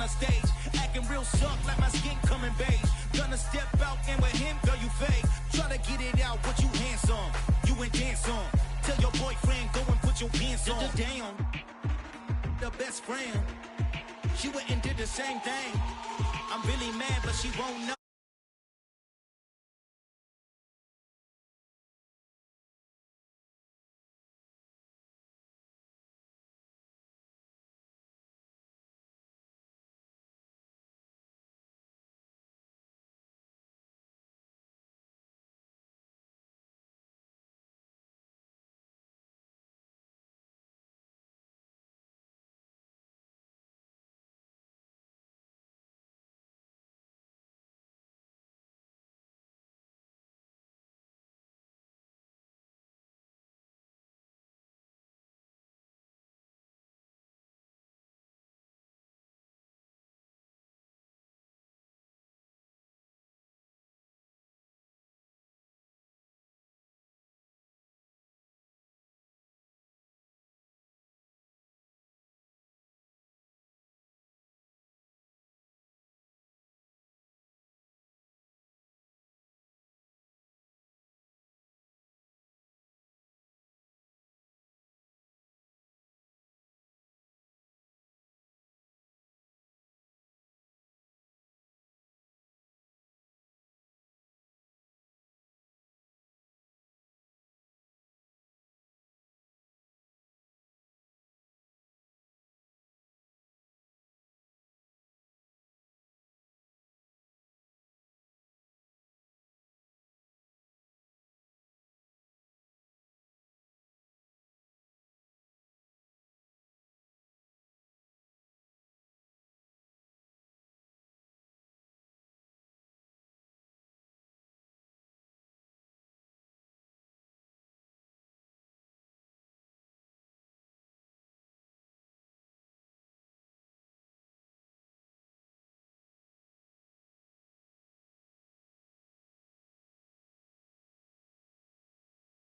on a stage, acting real soft like my skin coming beige. Gonna step out and with him, girl, you fake. Try to get it out, what you handsome, you ain't dance on. Tell your boyfriend, go and put your pants on. Down, the best friend, she went and did the same thing. I'm really mad, but she won't know.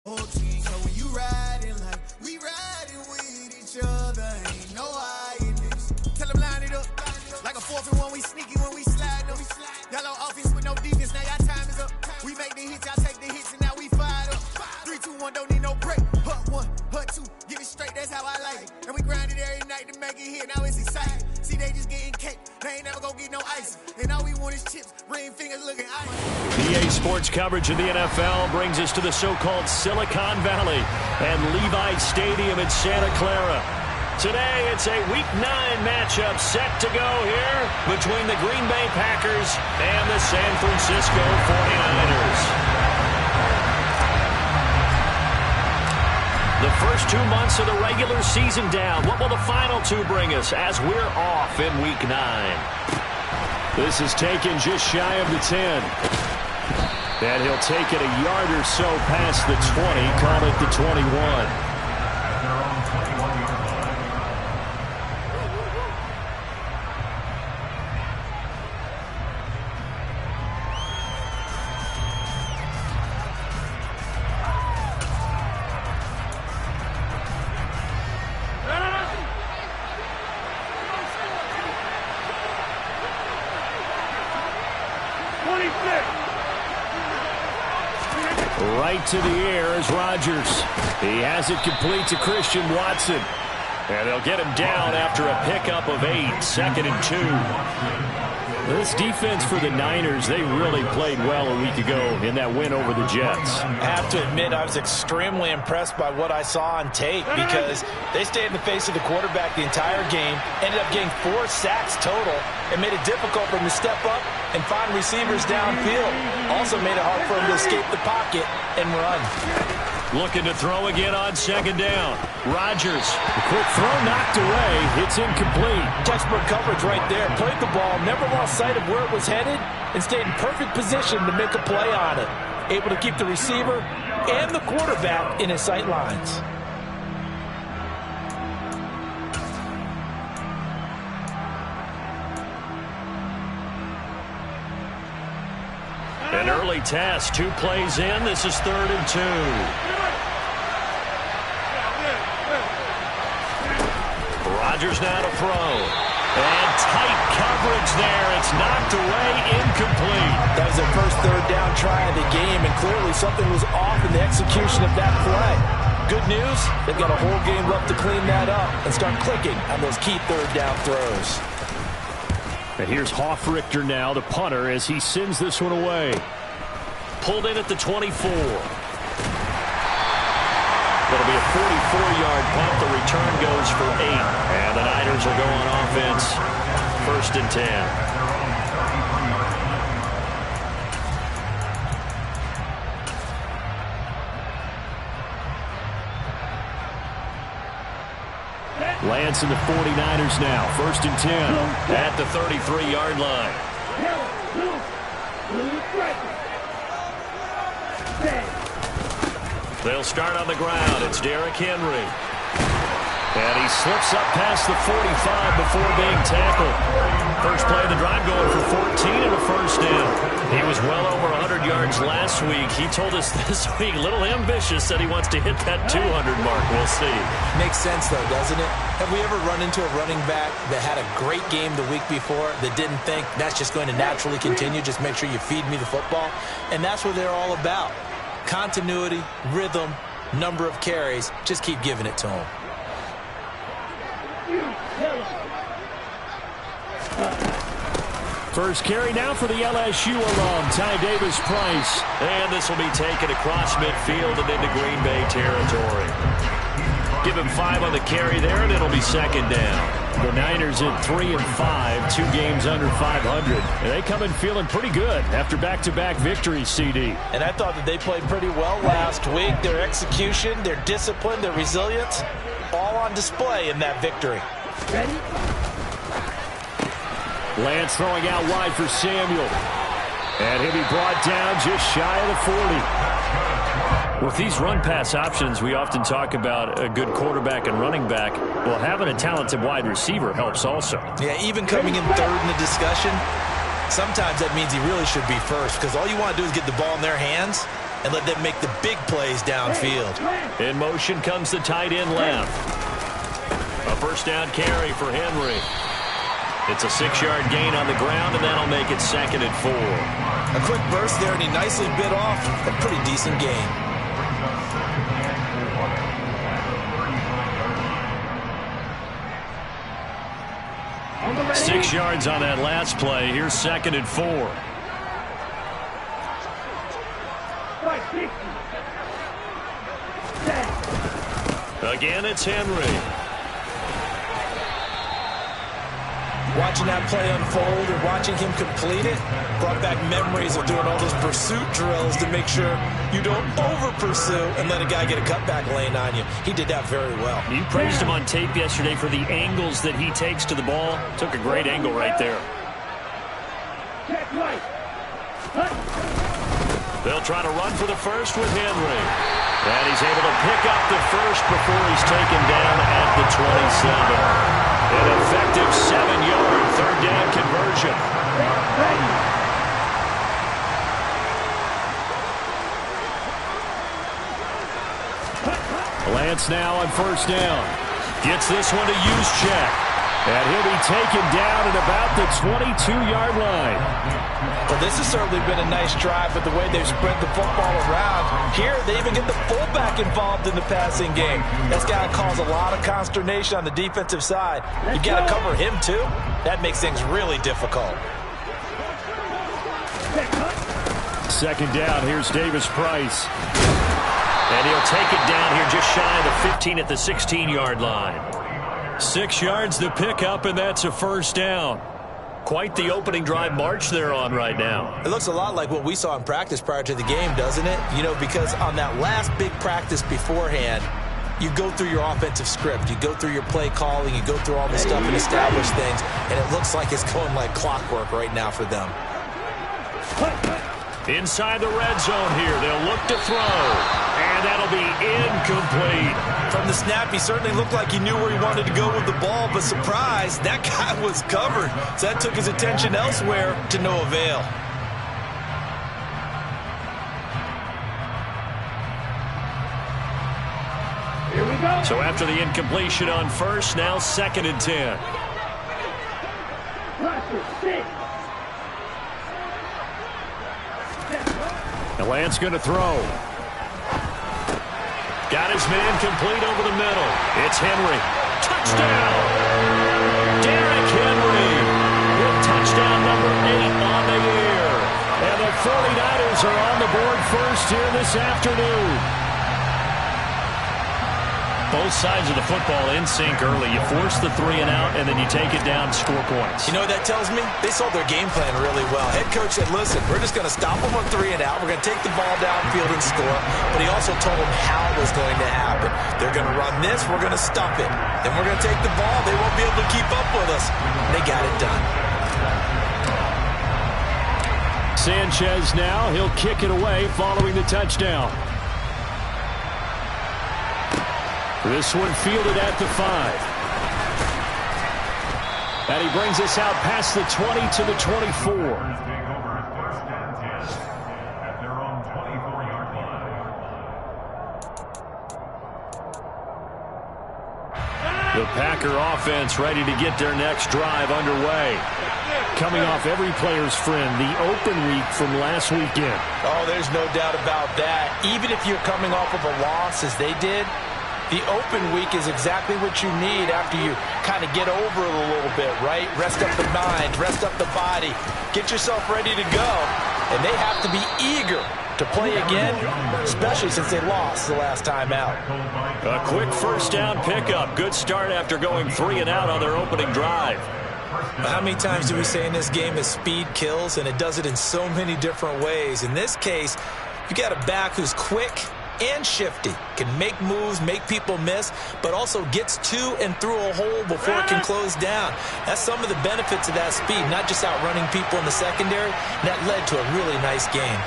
So when you riding like we riding with each other, ain't no hiding this. Tell them line it up like a 4th and 1. We sneaky when we slide up. Y'all on offense with no defense. Now y'all time is up. We make the hits, y'all take the hits, and now we fired up. 3, 2, 1, don't need no break. Hut 1, hut 2, get it straight. That's how I like it. And we grind it every night to make it hit. Now it's exciting. See, they just getting cake. They ain't never gonna get no ice. And all we want is chips, ring fingers looking ice. EA Sports coverage of the NFL brings us to the so-called Silicon Valley and Levi Stadium in Santa Clara. Today, it's a Week 9 matchup set to go here between the Green Bay Packers and the San Francisco 49ers. The first 2 months of the regular season down. What will the final 2 bring us as we're off in Week 9? This is taken just shy of the 10. And he'll take it a yard or so past the 20, call it the 21. Right to the air is Rodgers. He has it complete to Christian Watson. And they'll get him down after a pickup of 8, 2nd and 2. This defense for the Niners, they really played well a week ago in that win over the Jets. I have to admit, I was extremely impressed by what I saw on tape because they stayed in the face of the quarterback the entire game, ended up getting 4 sacks total, and made it difficult for him to step up and find receivers downfield. Also made it hard for him to escape the pocket and run. Looking to throw again on 2nd down. Rodgers, a quick throw knocked away. It's incomplete. Textbook coverage right there. Played the ball, never lost sight of where it was headed, and stayed in perfect position to make a play on it. Able to keep the receiver and the quarterback in his sight lines. An early test, 2 plays in. This is 3rd and 2. Rodgers now to throw. And tight coverage there. It's knocked away, incomplete. That was their first third down try of the game, and clearly something was off in the execution of that play. Good news, they've got a whole game left to clean that up and start clicking on those key third down throws. And here's Hofrichter now, the punter, as he sends this one away. Pulled in at the 24. That'll be a 44-yard punt. The return goes for 8. And the Niners will go on offense. 1st and 10. Lance and the 49ers now. 1st and 10 at the 33-yard line. They'll start on the ground. It's Derrick Henry. And he slips up past the 45 before being tackled. First play of the drive going for 14 and a first down. He was well over 100 yards last week. He told us this week, a little ambitious, that he wants to hit that 200 mark. We'll see. Makes sense, though, doesn't it? Have we ever run into a running back that had a great game the week before that didn't think that's just going to naturally continue? Just make sure you feed me the football. And that's what they're all about. Continuity, rhythm, number of carries. Just keep giving it to them. First carry now for the LSU alum, Ty Davis-Price. And this will be taken across midfield and into Green Bay territory. Give him 5 on the carry there, and it'll be 2nd down. The Niners at 3-5, 2 games under 500. And they come in feeling pretty good after back-to-back victories, CD. And I thought that they played pretty well last week. Their execution, their discipline, their resilience, all on display in that victory. Ready? Lance throwing out wide for Samuel. And he'll be brought down just shy of the 40. With these run-pass options, we often talk about a good quarterback and running back. Well, having a talented wide receiver helps also. Yeah, even coming in third in the discussion, sometimes that means he really should be first, because all you want to do is get the ball in their hands and let them make the big plays downfield. In motion comes the tight end left. A first down carry for Henry. It's a 6-yard gain on the ground, and that'll make it 2nd and 4. A quick burst there, and he nicely bit off a pretty decent gain. On 6 yards on that last play. Here's 2nd and 4. Again, it's Henry. Watching that play unfold and watching him complete it brought back memories of doing all those pursuit drills to make sure you don't over-pursue and let a guy get a cutback lane on you. He did that very well. You praised him on tape yesterday for the angles that he takes to the ball. Took a great angle right there. They'll try to run for the first with Henry. And he's able to pick up the first before he's taken down at the 27. An effective 7-yard third down conversion. Lance now on first down. Gets this one to Juszczyk. And he'll be taken down at about the 22-yard line. Well, this has certainly been a nice drive, but the way they've spread the football around. Here, they even get the fullback involved in the passing game. That's got to cause a lot of consternation on the defensive side. You got to cover him, too. That makes things really difficult. 2nd down. Here's Davis-Price. And he'll take it down here just shy of the 15 at the 16-yard line. 6 yards to pick up, and that's a first down. Quite the opening drive march they're on right now. It looks a lot like what we saw in practice prior to the game, doesn't it? You know, because on that last big practice beforehand, you go through your offensive script. You go through your play calling. You go through all the stuff and establish things, and it looks like it's going like clockwork right now for them. Inside the red zone here. They'll look to throw. And that'll be incomplete. From the snap, he certainly looked like he knew where he wanted to go with the ball, but surprise, that guy was covered. So that took his attention elsewhere to no avail. Here we go. So after the incompletion on first, now 2nd and 10. And Lance going to throw. Got his man complete over the middle. It's Henry. Touchdown! Derrick Henry with touchdown number 8 on the year. And the 49ers are on the board first here this afternoon. Both sides of the football in sync early. You force the 3 and out, and then you take it down, score points. You know what that tells me? They sold their game plan really well. Head coach said, listen, we're just going to stop them on 3 and out. We're going to take the ball downfield and score. But he also told them how it was going to happen. They're going to run this. We're going to stop it. Then we're going to take the ball. They won't be able to keep up with us. They got it done. Sanchez now. He'll kick it away following the touchdown. This one fielded at the 5. And he brings us out past the 20 to the 24. The Packer offense ready to get their next drive underway. Coming off every player's friend, the open week from last weekend. Oh, there's no doubt about that. Even if you're coming off of a loss as they did, the open week is exactly what you need after you kind of get over it a little bit, right? Rest up the mind, rest up the body, get yourself ready to go. And they have to be eager to play again, especially since they lost the last time out. A quick first down pickup. Good start after going 3 and out on their opening drive. How many times do we say in this game that speed kills, and it does it in so many different ways? In this case, you got a back who's quick and shifty, can make moves, make people miss, but also gets to and through a hole before it can close down. That's some of the benefits of that speed, not just outrunning people in the secondary. That led to a really nice game.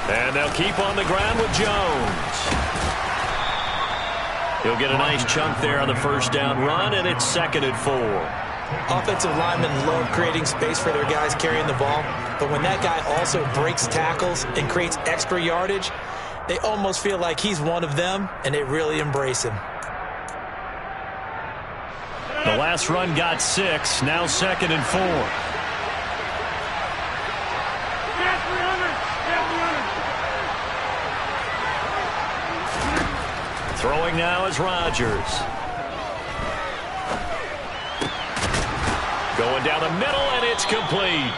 And they'll keep on the ground with Jones. He'll get a nice chunk there on the first down run, and it's 2nd and 4. Offensive linemen love creating space for their guys carrying the ball, but when that guy also breaks tackles and creates extra yardage, they almost feel like he's one of them, and they really embrace him. The last run got 6, now 2nd and 4. Throwing now is Rodgers. Going down the middle, and it's complete.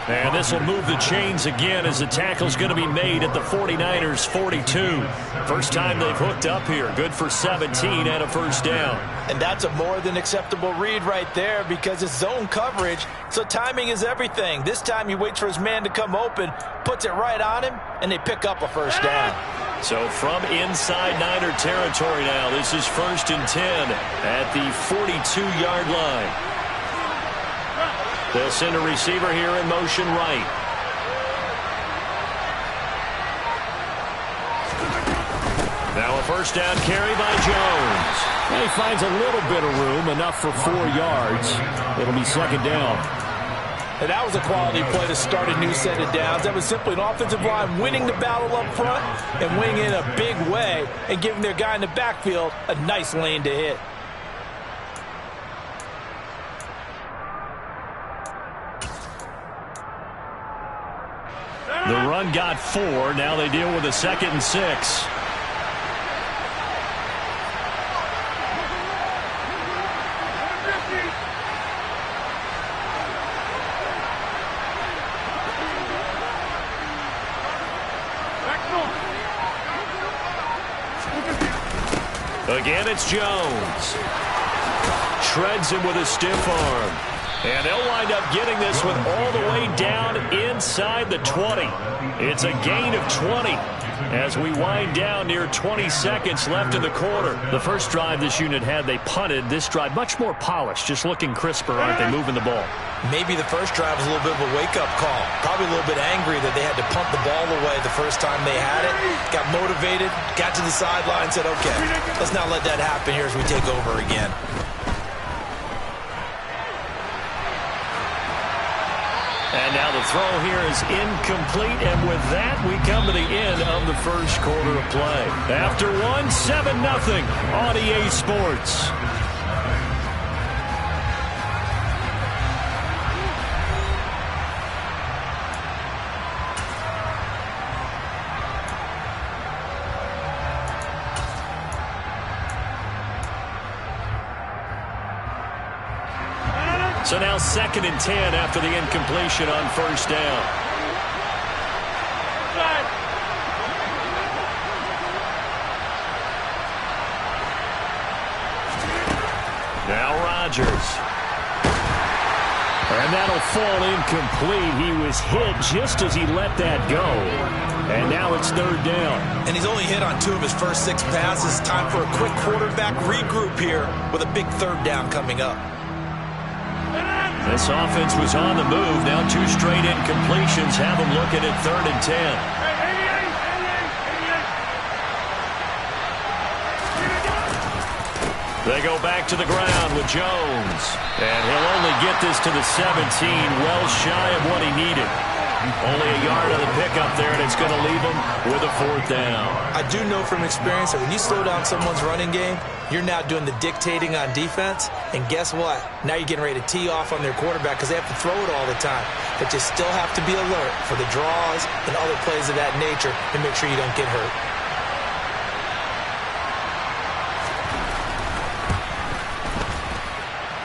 And this will move the chains again as the tackle's going to be made at the 49ers' 42. First time they've hooked up here. Good for 17 and a first down. And that's a more than acceptable read right there because it's zone coverage, so timing is everything. This time he waits for his man to come open, puts it right on him, and they pick up a first down. So from inside Niner territory now, this is 1st and 10 at the 42-yard line. They'll send a receiver here in motion right. Now a first down carry by Jones. And he finds a little bit of room, enough for 4 yards. It'll be 2nd down. And that was a quality play to start a new set of downs. That was simply an offensive line winning the battle up front and winning in a big way and giving their guy in the backfield a nice lane to hit. The run got 4. Now they deal with a 2nd and 6. Again, it's Jones. Shreds him with a stiff arm. And they'll wind up getting this one all the way down inside the 20. It's a gain of 20 as we wind down near 20 seconds left in the quarter. The first drive this unit had, they punted. This drive, much more polished, just looking crisper, aren't they, moving the ball? Maybe the first drive was a little bit of a wake-up call. Probably a little bit angry that they had to punt the ball away the first time they had it. Got motivated, got to the sideline, said, okay, let's not let that happen here as we take over again. And now the throw here is incomplete, and with that, we come to the end of the first quarter of play. After one, 7-0 on EA Sports. So now 2nd and 10 after the incompletion on first down. Now Rodgers. And that'll fall incomplete. He was hit just as he let that go. And now it's 3rd down. And he's only hit on 2 of his first 6 passes. Time for a quick quarterback regroup here with a big 3rd down coming up. This offense was on the move. Now 2 straight incompletions have them looking at 3rd and 10. They go back to the ground with Jones. And he'll only get this to the 17, well shy of what he needed. Only a yard on the pickup there, and it's going to leave him with a 4th down. I do know from experience that when you slow down someone's running game, you're now doing the dictating on defense. And guess what? Now you're getting ready to tee off on their quarterback because they have to throw it all the time. But you still have to be alert for the draws and other plays of that nature to make sure you don't get hurt.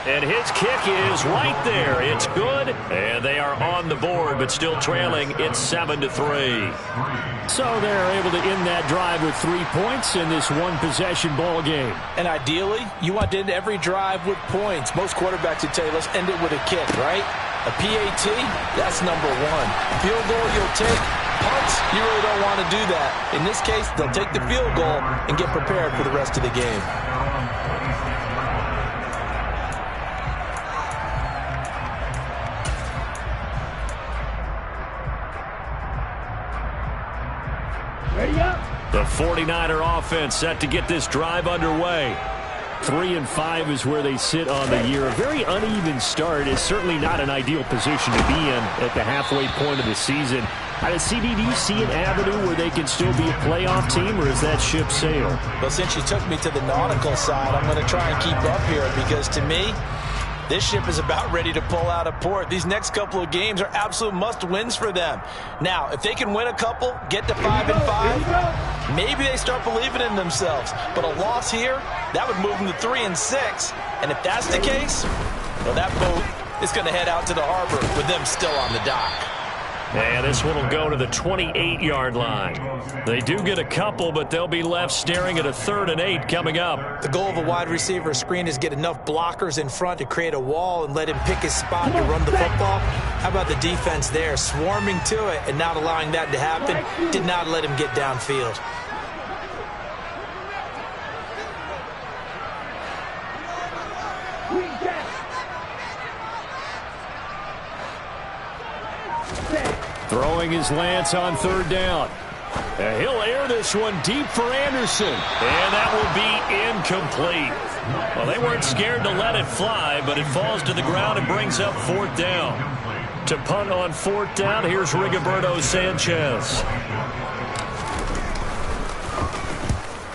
And his kick is right there. It's good. And they are on the board, but still trailing. It's 7-3. So they're able to end that drive with 3 points in this one-possession ball game. And ideally, you want to end every drive with points. Most quarterbacks would tell you, let's end it with a kick, right? A PAT, that's number 1. Field goal you'll take. Punts, you really don't want to do that. In this case, they'll take the field goal and get prepared for the rest of the game. The 49er offense set to get this drive underway. 3-5 is where they sit on the year. A very uneven start is certainly not an ideal position to be in at the halfway point of the season. CD, do you see an avenue where they can still be a playoff team, or is that ship sailed? Well, since you took me to the nautical side, I'm going to try and keep up here because to me, this ship is about ready to pull out of port. These next couple of games are absolute must-wins for them. Now, if they can win a couple, get to 5-5, maybe they start believing in themselves. But a loss here, that would move them to 3-6. And if that's the case, well, that boat is going to head out to the harbor with them still on the dock. And this one will go to the 28-yard line. They do get a couple, but they'll be left staring at a 3rd and 8 coming up. The goal of a wide receiver screen is get enough blockers in front to create a wall and let him pick his spot to run the football. How about the defense there, swarming to it and not allowing that to happen? Did not let him get downfield. Throwing his Lance on 3rd down. And he'll air this one deep for Anderson. And that will be incomplete. Well, they weren't scared to let it fly, but it falls to the ground and brings up 4th down. To punt on 4th down, here's Rigoberto Sanchez.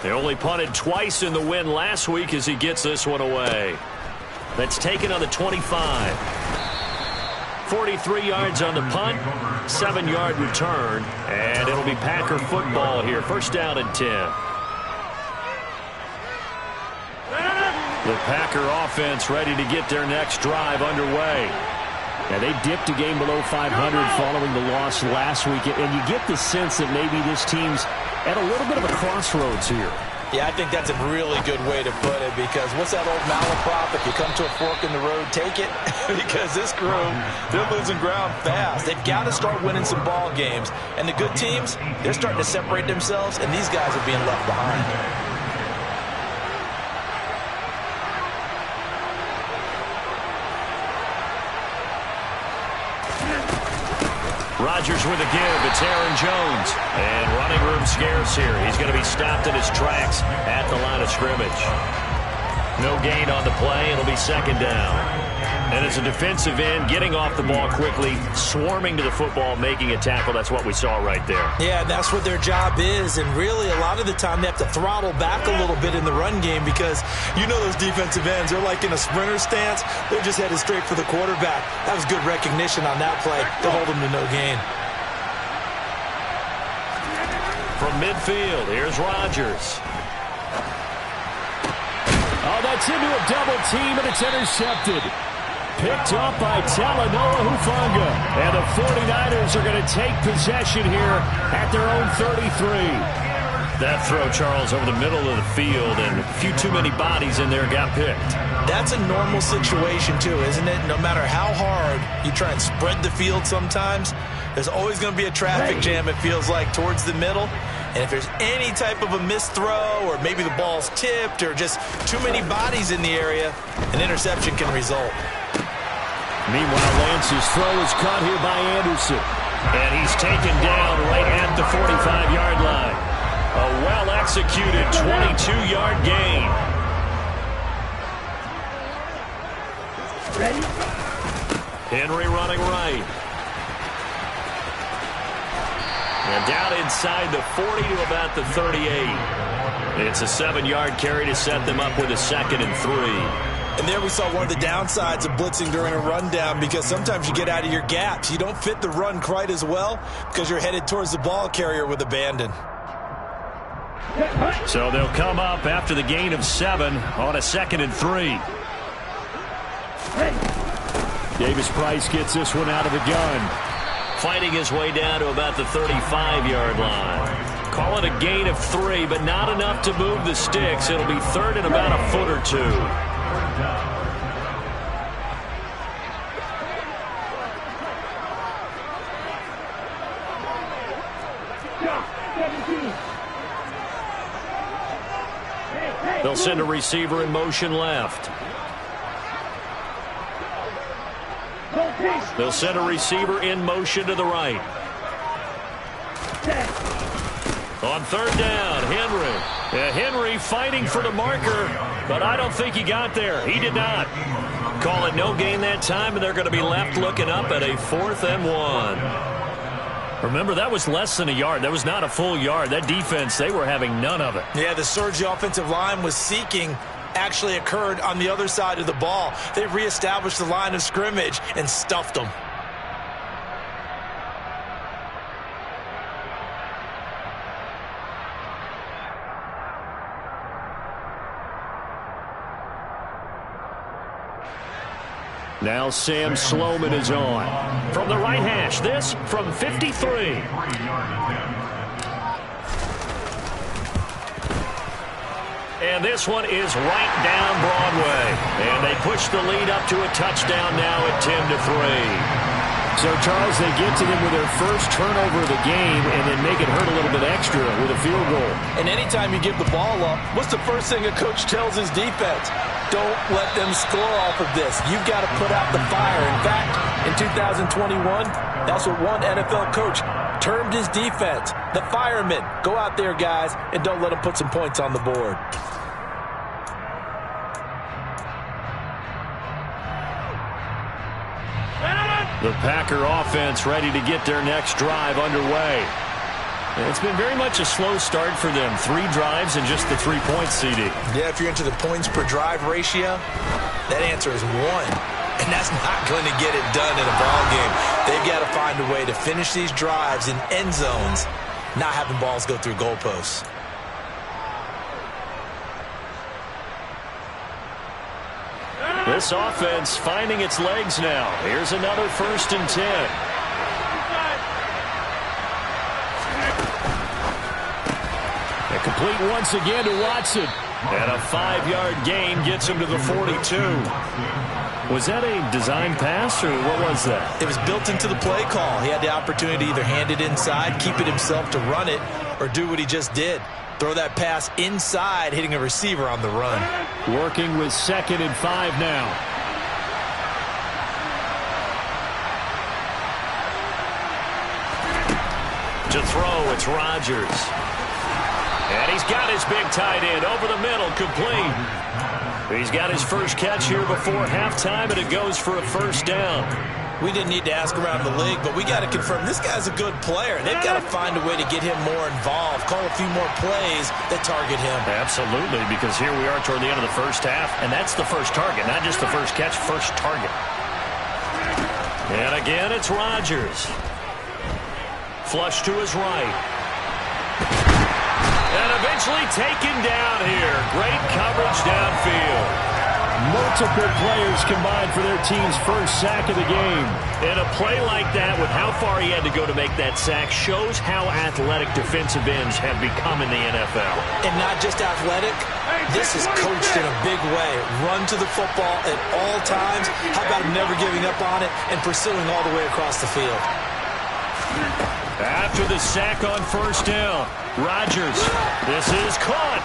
They only punted twice in the win last week as he gets this one away. That's taken on the 25. 43 yards on the punt, 7-yard return, and it'll be Packer football here. 1st down and 10. The Packer offense ready to get their next drive underway. Now, they dipped a game below 500 following the loss last week, and you get the sense that maybe this team's at a little bit of a crossroads here. Yeah, I think that's a really good way to put it because what's that old malaprop? If you come to a fork in the road, take it. Because this crew, they're losing ground fast. They've got to start winning some ball games. And the good teams, they're starting to separate themselves, and these guys are being left behind. Rodgers with a give. It's Aaron Jones. And running room scarce here. He's going to be stopped in his tracks at the line of scrimmage. No gain on the play. It'll be 2nd down. And as a defensive end, getting off the ball quickly, swarming to the football, making a tackle. That's what we saw right there. Yeah, that's what their job is. And really, a lot of the time, they have to throttle back a little bit in the run game because you know those defensive ends, they're like in a sprinter stance. They're just headed straight for the quarterback. That was good recognition on that play to hold them to no gain. From midfield, here's Rodgers. Oh, that's into a double team, and it's intercepted. Picked up by Talanoa Hufanga. And the 49ers are going to take possession here at their own 33. That throw, Charles, over the middle of the field, and a few too many bodies in there got picked. That's a normal situation, too, isn't it? No matter how hard you try and spread the field sometimes, there's always going to be a traffic jam, it feels like, towards the middle. And if there's any type of a missed throw, or maybe the ball's tipped, or just too many bodies in the area, an interception can result. Meanwhile, Lance's throw is caught here by Anderson. And he's taken down right at the 45-yard line. A well-executed 22-yard gain. Henry running right. And down inside the 40 to about the 38. It's a 7-yard carry to set them up with a 2nd and 3. And there we saw one of the downsides of blitzing during a rundown, because sometimes you get out of your gaps. You don't fit the run quite as well because you're headed towards the ball carrier with abandon. So they'll come up after the gain of 7 on a 2nd and 3. Davis Price gets this one out of the gun. Fighting his way down to about the 35-yard line. Call it a gain of 3, but not enough to move the sticks. It'll be 3rd and about a foot or 2. They'll send a receiver in motion left. They'll send a receiver in motion to the right. On 3rd down, Henry. Henry fighting for the marker, but I don't think he got there. He did not. Call it no gain that time, and they're going to be left looking up at a 4th and 1. Remember, that was less than a yard. That was not a full yard. That defense, they were having none of it. Yeah, the surge the offensive line was seeking actually occurred on the other side of the ball. They reestablished the line of scrimmage and stuffed them. Now Sam Sloman is on. From the right hash, this from 53. And this one is right down Broadway. And they push the lead up to a touchdown now at 10-3. So, Charles, they get to them with their first turnover of the game and then make it hurt a little bit extra with a field goal. And anytime you give the ball up, what's the first thing a coach tells his defense? Don't let them score off of this. You've got to put out the fire. In fact, in 2021, that's what one NFL coach termed his defense. The firemen. Go out there, guys, and don't let them put some points on the board. The Packer offense ready to get their next drive underway. It's been very much a slow start for them. 3 drives and just the 3 points, CD. Yeah, if you're into the points per drive ratio, that answer is 1. And that's not going to get it done in a ball game. They've got to find a way to finish these drives in end zones, not having balls go through goalposts. This offense finding its legs now. Here's another 1st and 10. And complete once again to Watson. And a 5-yard gain gets him to the 42. Was that a design pass, or what was that? It was built into the play call. He had the opportunity to either hand it inside, keep it himself to run it, or do what he just did. Throw that pass inside, hitting a receiver on the run. Working with 2nd and 5 now. To throw, it's Rodgers. And he's got his big tight end over the middle, complete. He's got his first catch here before halftime, and it goes for a 1st down. We didn't need to ask around the league, but we got to confirm this guy's a good player. They've got to find a way to get him more involved, call a few more plays that target him. Absolutely, because here we are toward the end of the first half, and that's the first target, not just the first catch, first target. And again, it's Rodgers. Flush to his right. And eventually taken down here. Great coverage downfield. Multiple players combined for their team's first sack of the game. And a play like that, with how far he had to go to make that sack, shows how athletic defensive ends have become in the NFL. And not just athletic, this is coached in a big way. Run to the football at all times. How about him never giving up on it and pursuing all the way across the field? After the sack on first down, Rodgers, this is caught.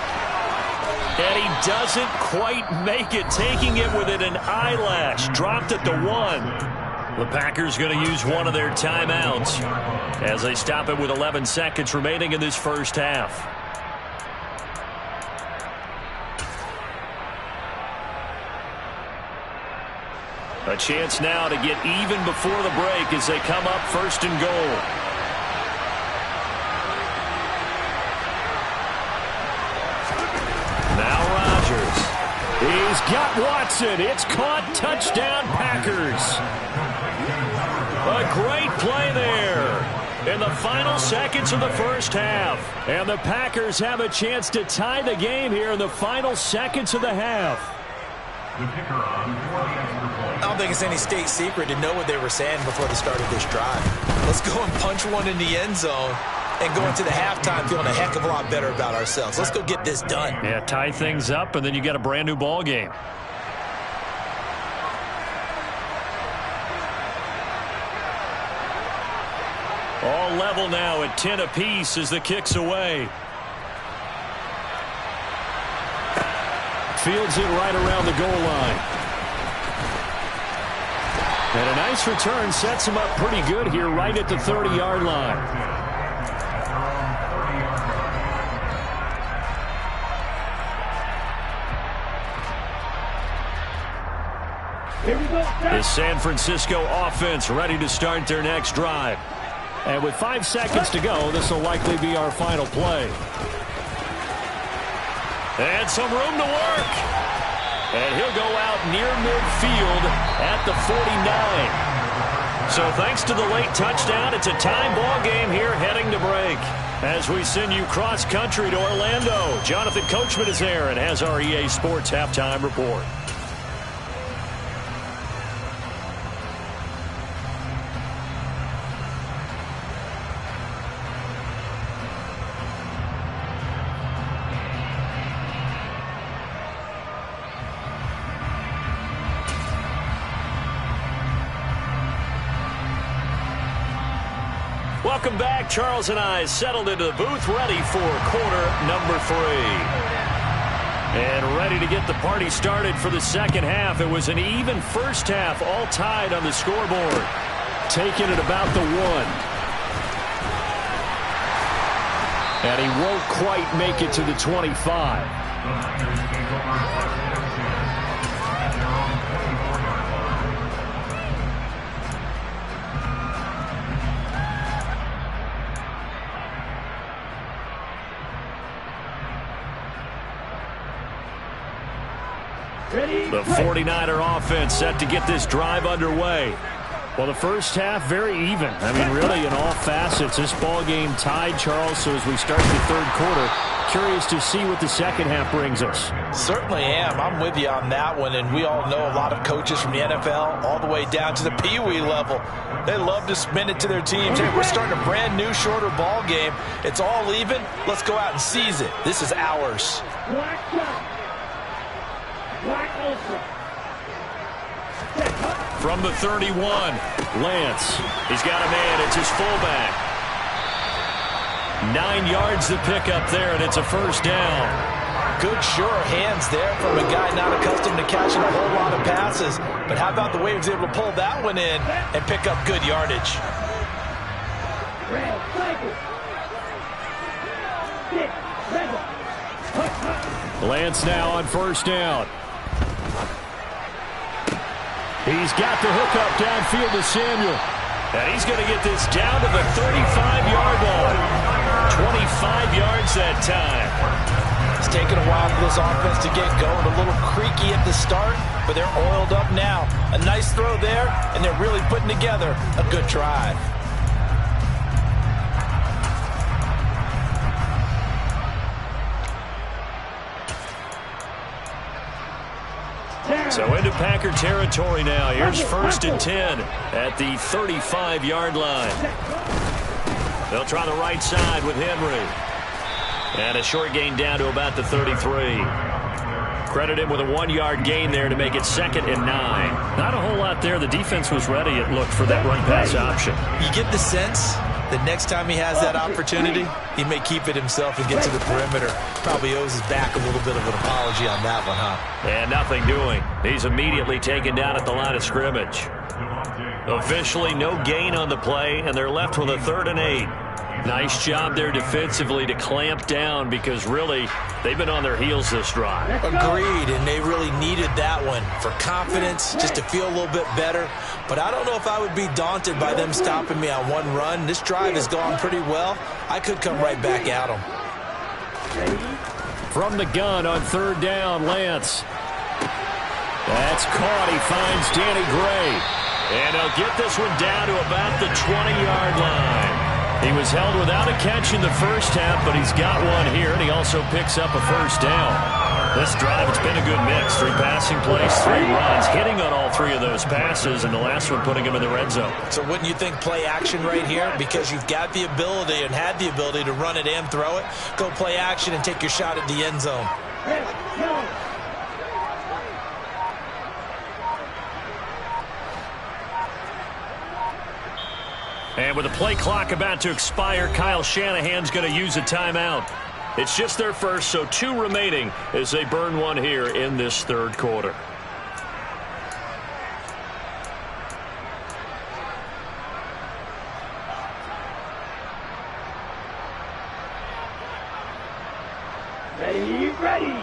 And he doesn't quite make it, taking it within an eyelash. Dropped at the 1. The Packers going to use one of their timeouts as they stop it with 11 seconds remaining in this first half. A chance now to get even before the break as they come up first and goal. Now Rodgers. He's got Watson. It's caught. Touchdown, Packers. A great play there in the final seconds of the first half. And the Packers have a chance to tie the game here in the final seconds of the half. I don't think it's any state secret to know what they were saying before the start of this drive. Let's go and punch one in the end zone and go into the halftime feeling a heck of a lot better about ourselves. Let's go get this done. Yeah, tie things up, and then you got a brand new ball game. All level now at 10 apiece as the kick's away. Fields it right around the goal line. And a nice return sets him up pretty good here right at the 30-yard line. The San Francisco offense ready to start their next drive. And with 5 seconds to go, this will likely be our final play. And some room to work. And he'll go out near midfield at the 49. So thanks to the late touchdown, it's a time ball game here heading to break. As we send you cross-country to Orlando, Jonathan Coachman is there and has our EA Sports halftime report. Welcome back. Charles and I settled into the booth, ready for quarter number 3. And ready to get the party started for the second half. It was an even first half, all tied on the scoreboard. Taking it about the 1. And he won't quite make it to the 25. The 49er offense set to get this drive underway. Well, the first half, very even. I mean, really, in all facets, this ball game tied, Charles. So as we start the third quarter, curious to see what the second half brings us. Certainly am. I'm with you on that one. And we all know a lot of coaches from the NFL all the way down to the Pee-wee level. They love to spin it to their teams. Hey, we're starting a brand new, shorter ball game. It's all even. Let's go out and seize it. This is ours. From the 31, Lance. He's got a man. It's his fullback. 9 yards to pick up there, and it's a first down. Good, sure hands there from a guy not accustomed to catching a whole lot of passes. But how about the way he was able to pull that one in and pick up good yardage? Lance now on first down. He's got the hook up downfield to Samuel. And he's going to get this down to the 35-yard line. 25 yards that time. It's taken a while for this offense to get going. A little creaky at the start, but they're oiled up now. A nice throw there, and they're really putting together a good drive. So into Packer territory now. Here's 1st and 10 at the 35-yard line. They'll try the right side with Henry. And a short gain down to about the 33. Credit him with a 1-yard gain there to make it 2nd and 9. Not a whole lot there. The defense was ready, it looked, for that run-pass option. You get the sense that next time he has that opportunity, he may keep it himself and get to the perimeter. Probably owes his back a little bit of an apology on that one, huh? And nothing doing. He's immediately taken down at the line of scrimmage. Officially no gain on the play, and they're left with a 3rd and 8. Nice job there defensively to clamp down, because really they've been on their heels this drive. Agreed, and they really needed that one for confidence, just to feel a little bit better. But I don't know if I would be daunted by them stopping me on one run. This drive has gone pretty well. I could come right back at them. From the gun on 3rd down, Lance. That's caught. He finds Danny Gray. And he'll get this one down to about the 20-yard line. He was held without a catch in the first half, but he's got one here, and he also picks up a 1st down. This drive, it's been a good mix. 3 passing plays, 3 runs, hitting on all 3 of those passes, and the last one putting him in the red zone. So wouldn't you think play action right here? Because you've got the ability and had the ability to run it and throw it. Go play action and take your shot at the end zone. And with the play clock about to expire, Kyle Shanahan's going to use a timeout. It's just their first, so 2 remaining as they burn one here in this 3rd quarter. Ready.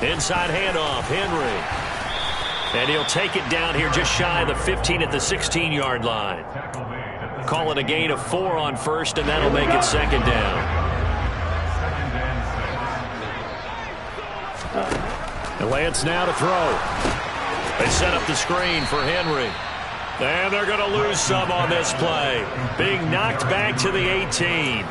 Inside handoff, Henry. And he'll take it down here just shy of the 15 at the 16-yard line. Call it a gain of 4 on 1st, and that'll make it 2nd down. And Lance now to throw. They set up the screen for Henry. And they're going to lose some on this play. Being knocked back to the 18.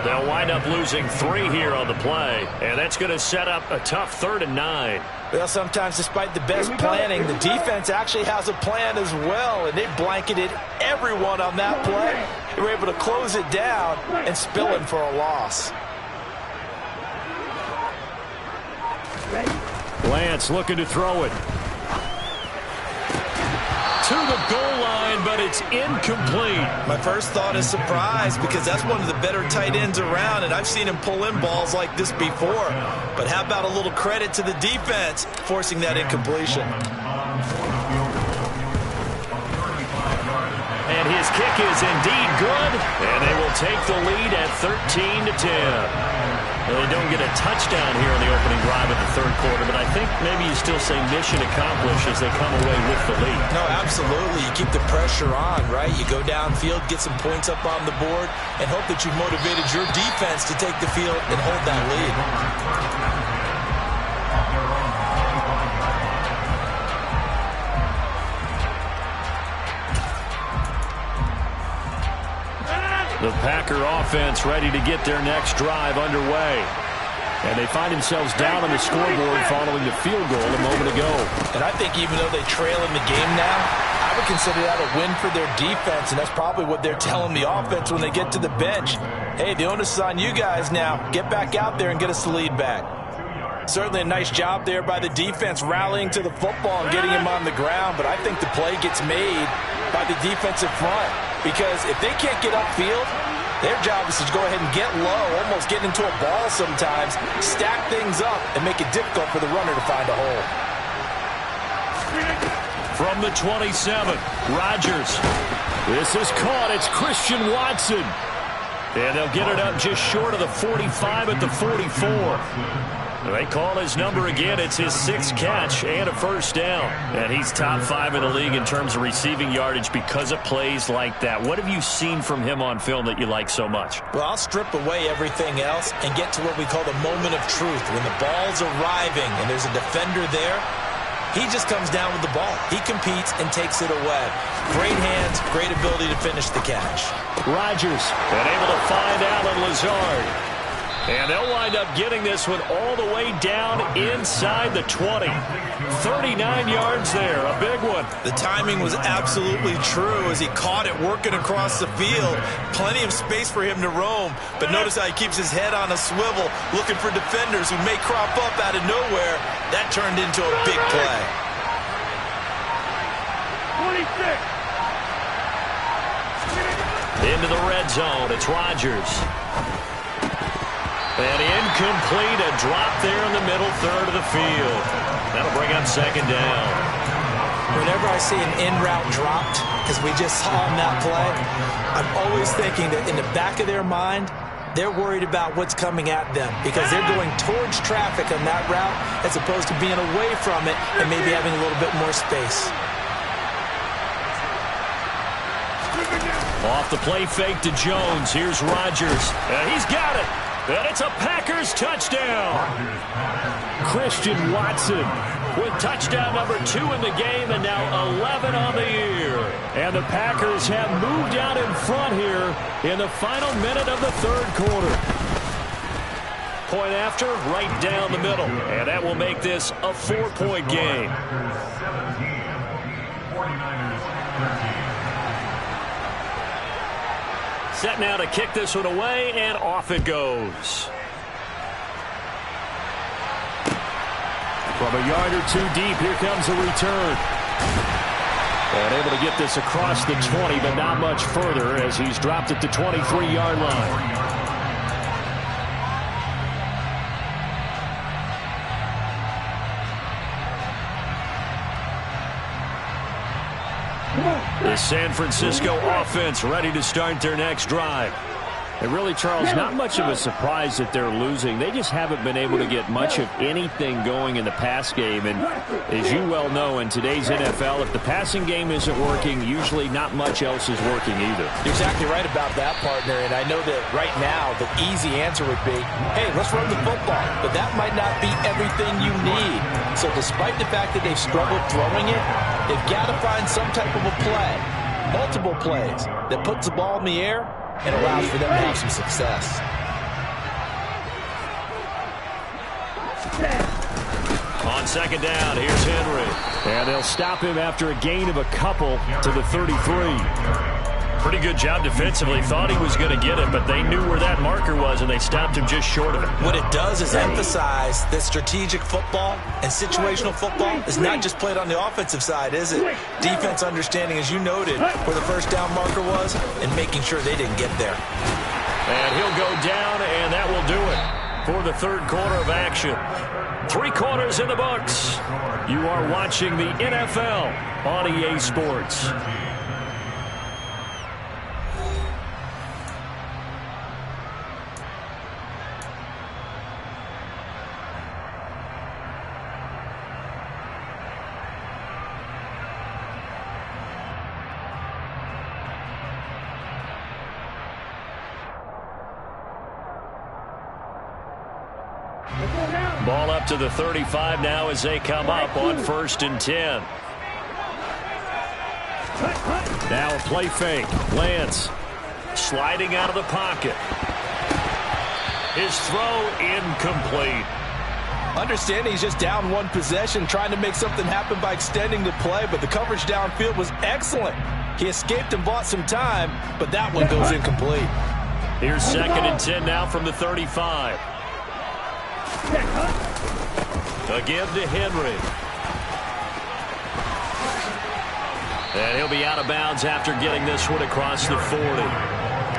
They'll wind up losing 3 here on the play, and that's going to set up a tough 3rd and 9. Well, sometimes despite the best planning, the defense actually has a plan as well, and they blanketed everyone on that play. They were able to close it down and spill in for a loss. Lance looking to throw it. To the goal line, but it's incomplete. My first thought is surprise, because that's one of the better tight ends around, and I've seen him pull in balls like this before. But how about a little credit to the defense forcing that incompletion? And his kick is indeed good, and they will take the lead at 13-10. Well, they don't get a touchdown here on the opening drive of the 3rd quarter, but I think maybe you still say mission accomplished as they come away with the lead. No, absolutely. You keep the pressure on, right? You go downfield, get some points up on the board, and hope that you've motivated your defense to take the field and hold that lead. The Packer offense ready to get their next drive underway. And they find themselves down on the scoreboard following the field goal a moment ago. And I think even though they trail in the game now, I would consider that a win for their defense, and that's probably what they're telling the offense when they get to the bench. Hey, the onus is on you guys now. Get back out there and get us the lead back. Certainly a nice job there by the defense rallying to the football and getting him on the ground, but I think the play gets made by the defensive front, because if they can't get upfield, their job is to go ahead and get low, almost get into a ball sometimes, stack things up, and make it difficult for the runner to find a hole. From the 27, Rodgers. This is caught. It's Christian Watson. And they'll get it up just short of the 45 at the 44. They call his number again. It's his 6th catch and a 1st down. And he's top 5 in the league in terms of receiving yardage because of plays like that. What have you seen from him on film that you like so much? Well, I'll strip away everything else and get to what we call the moment of truth. When the ball's arriving and there's a defender there, He just comes down with the ball. He competes and takes it away. Great hands, great ability to finish the catch. Rodgers and able to find Allen Lazard. And they'll wind up getting this one all the way down inside the 20. 39 yards there, a big one. The timing was absolutely true as he caught it working across the field. Plenty of space for him to roam, but notice how he keeps his head on a swivel, looking for defenders who may crop up out of nowhere. That turned into a big play. 26. Into the red zone, it's Rodgers. And incomplete, a drop there in the middle third of the field. That'll bring up second down. Whenever I see an in-route dropped, as we just saw in that play, I'm always thinking that in the back of their mind, they're worried about what's coming at them because they're going towards traffic on that route as opposed to being away from it and maybe having a little bit more space. Off the play fake to Jones. Here's Rodgers. And he's got it. And it's a Packers touchdown. Christian Watson with touchdown number 2 in the game and now 11 on the year. And the Packers have moved out in front here in the final minute of the third quarter. Point after, right down the middle. And that will make this a 4-point game. Set now to kick this one away, and off it goes. From a yard or two deep, here comes a return. And able to get this across the 20, but not much further as he's dropped at the 23-yard line. The San Francisco offense ready to start their next drive. And really, Charles, not much of a surprise that they're losing. They just haven't been able to get much of anything going in the pass game. And as you well know, in today's NFL, if the passing game isn't working, usually not much else is working either. You're exactly right about that, partner. And I know that right now the easy answer would be, hey, let's run the football. But that might not be everything you need. So despite the fact that they've struggled throwing it, they've got to find some type of a play, multiple plays, that puts the ball in the air and allows for them to have some success. On second down, here's Henry. And they'll stop him after a gain of a couple to the 33. Pretty good job defensively. Thought he was going to get it, but they knew where that marker was, and they stopped him just short of it. What it does is emphasize that strategic football and situational football is not just played on the offensive side, is it? Defense understanding, as you noted, where the first down marker was and making sure they didn't get there. And he'll go down, and that will do it for the third quarter of action. 3 quarters in the books. You are watching the NFL on EA Sports. Ball up to the 35 now as they come up on 1st and 10. Now a play fake. Lance sliding out of the pocket. His throw incomplete. Understanding he's just down one possession, trying to make something happen by extending the play, but the coverage downfield was excellent. He escaped and bought some time, but that one goes incomplete. Here's 2nd and 10 now from the 35. Again to Henry. And he'll be out of bounds after getting this one across the 40.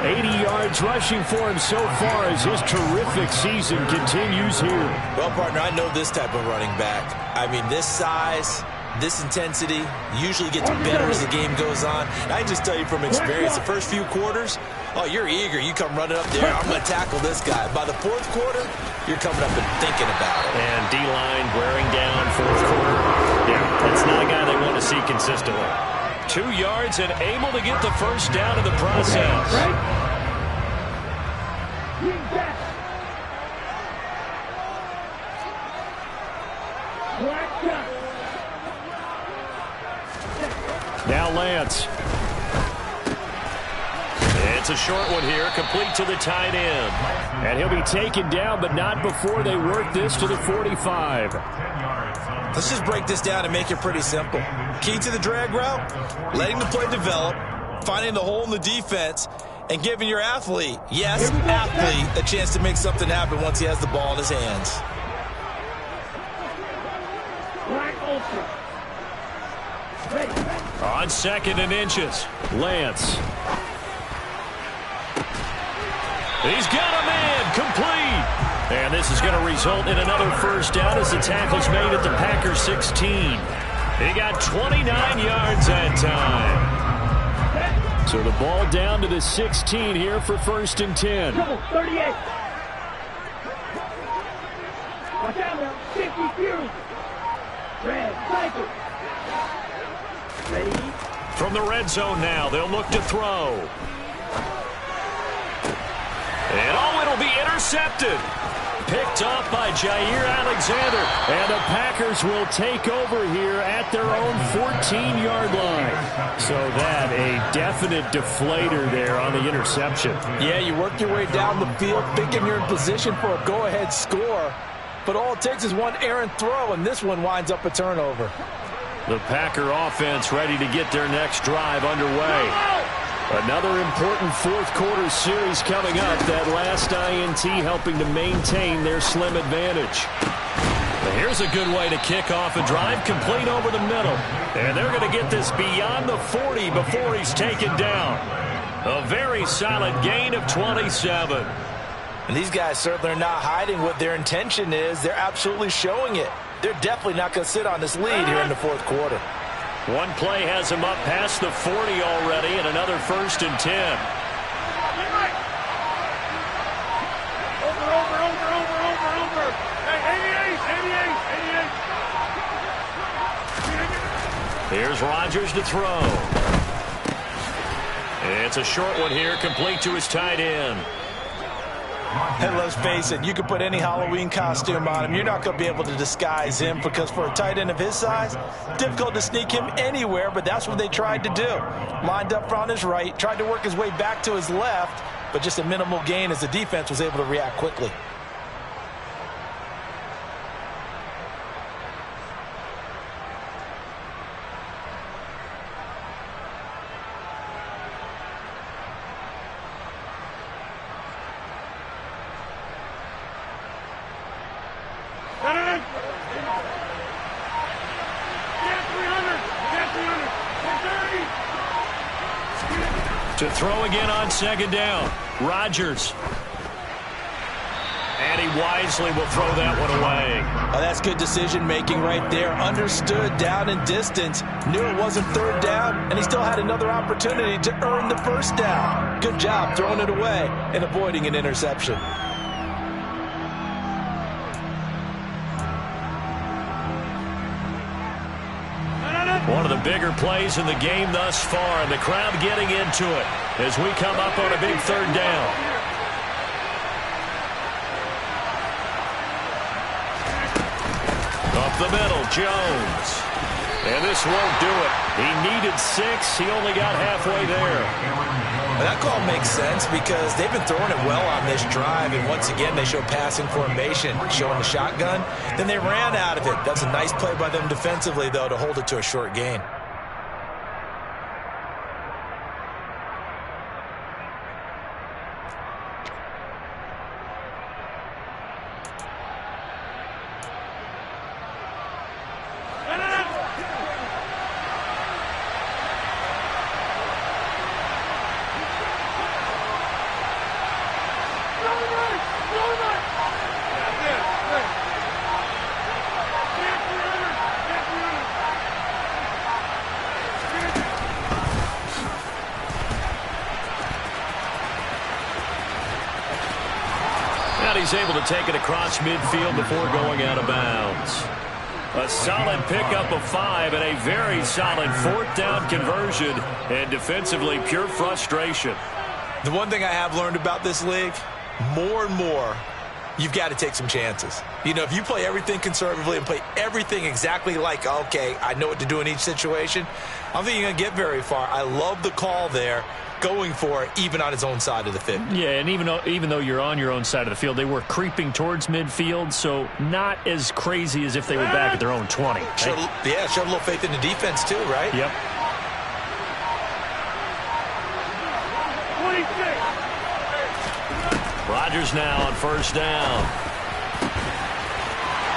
80 yards rushing for him so far as his terrific season continues here. Well, partner, I know this type of running back. I mean, this size, this intensity usually gets better as the game goes on. And I can just tell you from experience, the first few quarters, oh, you're eager. You come running up there. I'm going to tackle this guy. By the 4th quarter, you're coming up and thinking about it. And D-line wearing down 4th quarter. Yeah, that's not a guy they want to see consistently. 2 yards and able to get the first down in the process. It's a short one here, complete to the tight end. And he'll be taken down, but not before they work this to the 45. Let's just break this down and make it pretty simple. Key to the drag route, letting the play develop, finding the hole in the defense, and giving your athlete, yes, athlete, a chance to make something happen once he has the ball in his hands. On 2nd and inches, Lance. He's got a man, complete. And this is going to result in another first down as the tackle's made at the Packers 16. He got 29 yards that time. So the ball down to the 16 here for 1st and 10. 38. Watch out now. 52. Red, cycle. Ready? From the red zone now, they'll look to throw. And it'll be intercepted. Picked up by Jair Alexander. And the Packers will take over here at their own 14-yard line. So that a definite deflator there on the interception. Yeah, you work your way down the field, thinking you're in position for a go-ahead score. But all it takes is one errant throw, and this one winds up a turnover. The Packer offense ready to get their next drive underway. Another important fourth-quarter series coming up. That last INT helping to maintain their slim advantage. But here's a good way to kick off a drive, complete over the middle. And they're going to get this beyond the 40 before he's taken down. A very solid gain of 27. And these guys certainly are not hiding what their intention is. They're absolutely showing it. They're definitely not going to sit on this lead here in the fourth quarter. One play has him up past the 40 already, and another 1st and 10. Over. Hey, 88. Here's Rodgers to throw. It's a short one here, complete to his tight end. And let's face it, you can put any Halloween costume on him. You're not going to be able to disguise him because for a tight end of his size, difficult to sneak him anywhere, but that's what they tried to do. Lined up on his right, tried to work his way back to his left, but just a minimal gain as the defense was able to react quickly. To throw again on 2nd down. Rodgers. And he wisely will throw that one away. Oh, that's good decision-making right there. Understood down and distance. Knew it wasn't 3rd down, and he still had another opportunity to earn the 1st down. Good job throwing it away and avoiding an interception. One of the bigger plays in the game thus far, and the crowd getting into it as we come up on a big 3rd down. Up the middle, Jones. And this won't do it. He needed 6. He only got halfway there. Well, that call makes sense because they've been throwing it well on this drive, and once again they show passing formation, showing the shotgun. Then they ran out of it. That's a nice play by them defensively, though, to hold it to a short gain. He's able to take it across midfield before going out of bounds. A solid pickup of 5 and a very solid 4th down conversion, and defensively pure frustration. The one thing I have learned about this league, more and more, you've got to take some chances. You know, if you play everything conservatively and play everything exactly like, okay, I know what to do in each situation, I don't think you're going to get very far. I love the call there. going for it, even on his own side of the 50. Yeah, and even though you're on your own side of the field, they were creeping towards midfield, so not as crazy as if they were back at their own 20. Right? Showed a little faith in the defense too, right? Yep. 26. Rodgers now on first down.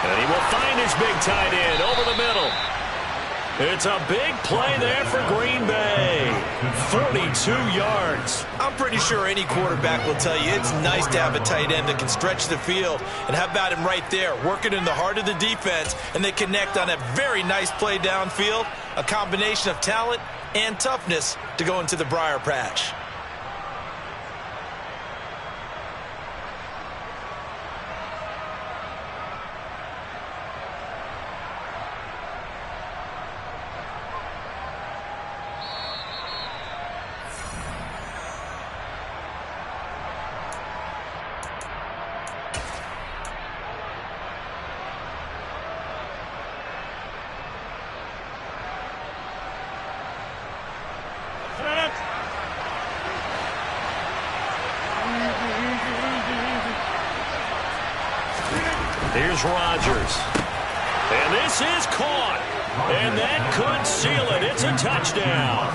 And he will find his big tight end over the middle. It's a big play there for Green Bay. 42 yards. I'm pretty sure any quarterback will tell you it's nice to have a tight end that can stretch the field. And how about him right there, working in the heart of the defense, and they connect on a very nice play downfield, a combination of talent and toughness to go into the briar patch. Here's Rodgers. And this is caught. And that could seal it. It's a touchdown.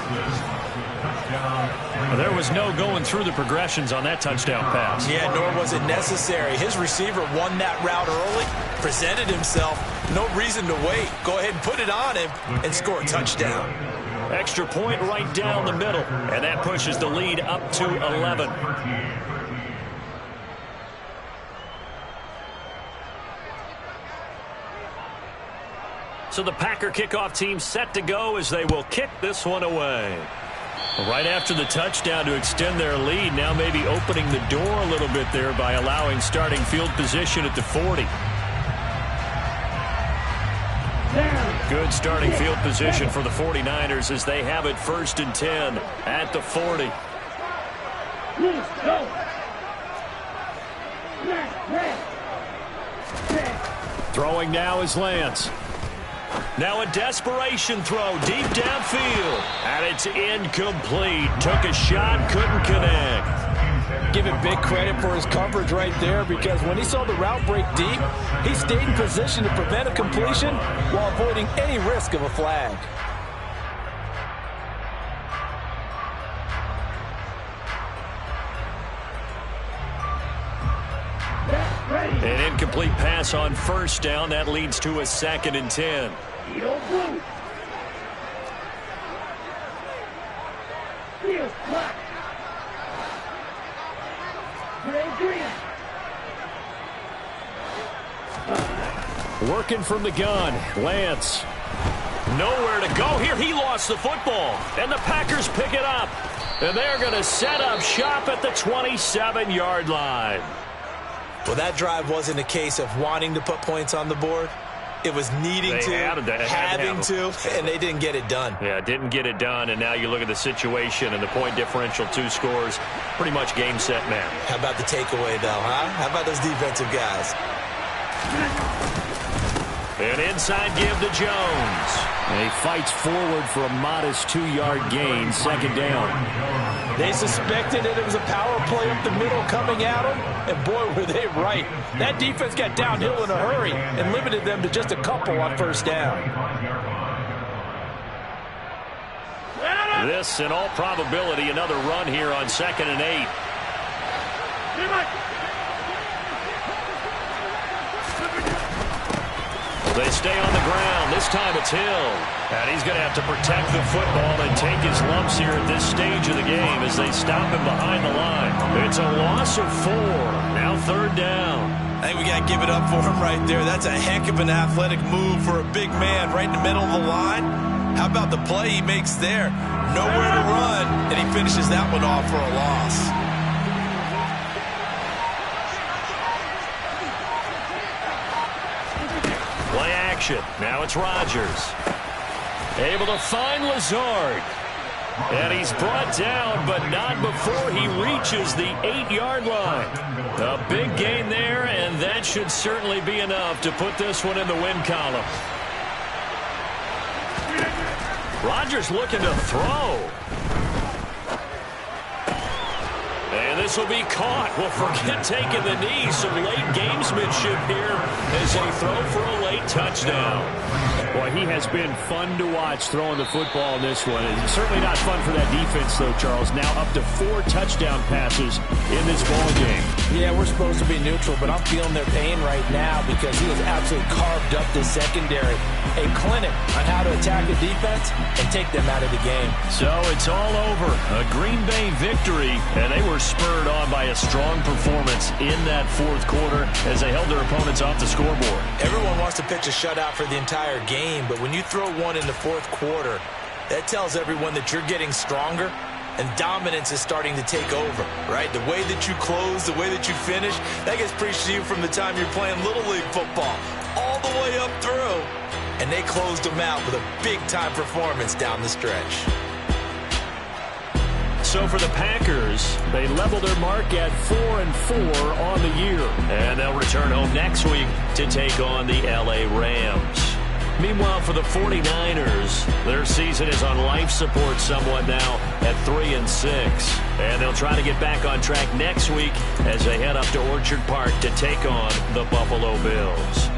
Well, there was no going through the progressions on that touchdown pass. Yeah, nor was it necessary. His receiver won that route early, presented himself. No reason to wait. Go ahead and put it on him and score a touchdown. Extra point right down the middle. And that pushes the lead up to 11. So the Packer kickoff team set to go as they will kick this one away. Right after the touchdown to extend their lead, now maybe opening the door a little bit there by allowing starting field position at the 40. Good starting field position for the 49ers as they have it 1st and 10 at the 40. Throwing now is Lance. Now a desperation throw deep downfield. And it's incomplete. Took a shot, couldn't connect. Give him big credit for his coverage right there, because when he saw the route break deep, he stayed in position to prevent a completion while avoiding any risk of a flag. An incomplete pass on first down. That leads to a 2nd and 10. Working from the gun. Lance. Nowhere to go here. He lost the football. And the Packers pick it up. And they're going to set up shop at the 27-yard line. Well, that drive wasn't a case of wanting to put points on the board. It was needing having to, and they didn't get it done. Yeah, didn't get it done, and now you look at the situation and the point differential, 2 scores, pretty much game, set, match. How about the takeaway, though, huh? How about those defensive guys? An inside give to Jones. And he fights forward for a modest 2-yard gain, 2nd down. They suspected that it was a power play up the middle coming at them, and boy, were they right. That defense got downhill in a hurry and limited them to just a couple on first down. This, in all probability, another run here on 2nd and 8. They stay on the ground. This time it's Hill. And he's going to have to protect the football and take his lumps here at this stage of the game as they stop him behind the line. It's a loss of 4. Now 3rd down. I think we got to give it up for him right there. That's a heck of an athletic move for a big man right in the middle of the line. How about the play he makes there? Nowhere to run, and he finishes that one off for a loss. Play action. Now it's Rodgers. Able to find Lazard. And he's brought down, but not before he reaches the 8-yard line. A big gain there, and that should certainly be enough to put this one in the win column. Rodgers looking to throw. this will be caught. Well, forget taking the knee. Some late gamesmanship here as they throw for a late touchdown. Boy, he has been fun to watch throwing the football in this one. It's certainly not fun for that defense, though, Charles. Now up to 4 touchdown passes in this ball game. Yeah, we're supposed to be neutral, but I'm feeling their pain right now because he has absolutely carved up the secondary. A clinic on how to attack a defense and take them out of the game. So it's all over. A Green Bay victory, and they were spurred on by a strong performance in that fourth quarter as they held their opponents off the scoreboard. Everyone wants to pitch a shutout for the entire game, but when you throw one in the fourth quarter, that tells everyone that you're getting stronger and dominance is starting to take over, right? The way that you close, the way that you finish, that gets preached to you from the time you're playing Little League football all the way up through. And they closed them out with a big-time performance down the stretch. So for the Packers, they level their mark at 4-4 on the year. And they'll return home next week to take on the LA Rams. Meanwhile, for the 49ers, their season is on life support somewhat now at 3-6. And they'll try to get back on track next week as they head up to Orchard Park to take on the Buffalo Bills.